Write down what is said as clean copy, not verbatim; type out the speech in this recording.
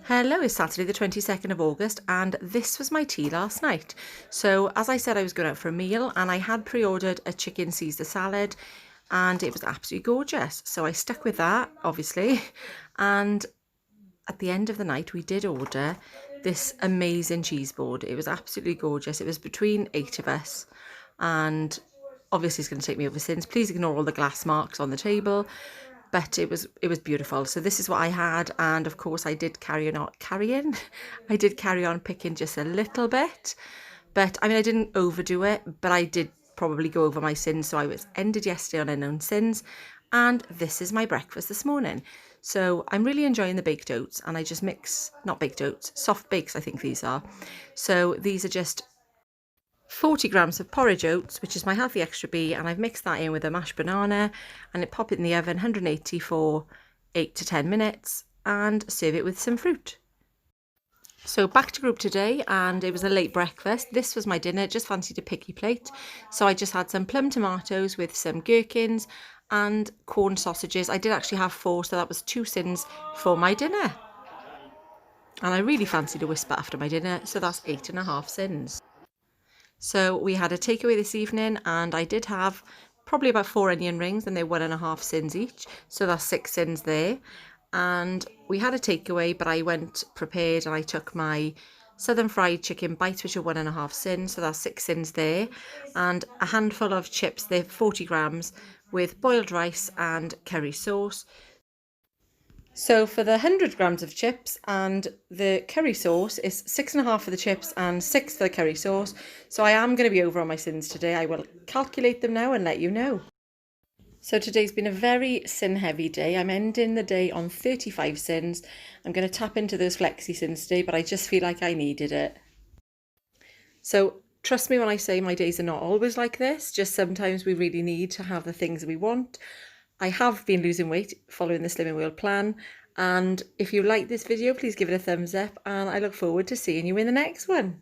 Hello, it's Saturday the 22nd of August and this was my tea last night. So as I said, I was going out for a meal and I had pre-ordered a chicken Caesar salad and it was absolutely gorgeous. So I stuck with that, obviously. And at the end of the night, we did order this amazing cheese board. It was absolutely gorgeous. It was between 8 of us and obviously it's going to take me over since. Please ignore all the glass marks on the table. But it was beautiful. So this is what I had, and of course I did carry on picking just a little bit, but I mean I didn't overdo it, but I did probably go over my sins, so I was ended yesterday on unknown sins, and this is my breakfast this morning. So I'm really enjoying the baked oats, and I just mix, not baked oats, soft bakes I think these are. So these are just 40 grams of porridge oats, which is my healthy extra B, and I've mixed that in with a mashed banana and pop it in the oven 180 for 8 to 10 minutes and serve it with some fruit. So back to group today, and it was a late breakfast. This was my dinner, just fancied a picky plate. So I just had some plum tomatoes with some gherkins and corn sausages. I did actually have 4, so that was 2 sins for my dinner. And I really fancied a whisper after my dinner, so that's 8.5 sins. So we had a takeaway this evening and I did have probably about 4 onion rings and they're 1.5 sins each. So that's 6 sins there. And we had a takeaway, but I went prepared and I took my southern fried chicken bites, which are 1.5 sins. So that's 6 sins there. And a handful of chips, they're 40 grams with boiled rice and curry sauce. So for the 100 grams of chips and the curry sauce is 6.5 for the chips and 6 for the curry sauce. So I am going to be over on my sins today. I will calculate them now and let you know. So today's been a very sin heavy day. I'm ending the day on 35 sins. I'm going to tap into those flexi sins today, but I just feel like I needed it. So trust me when I say my days are not always like this. Just sometimes we really need to have the things that we want. I have been losing weight following the Slimming World plan, and if you like this video, please give it a thumbs up, and I look forward to seeing you in the next one.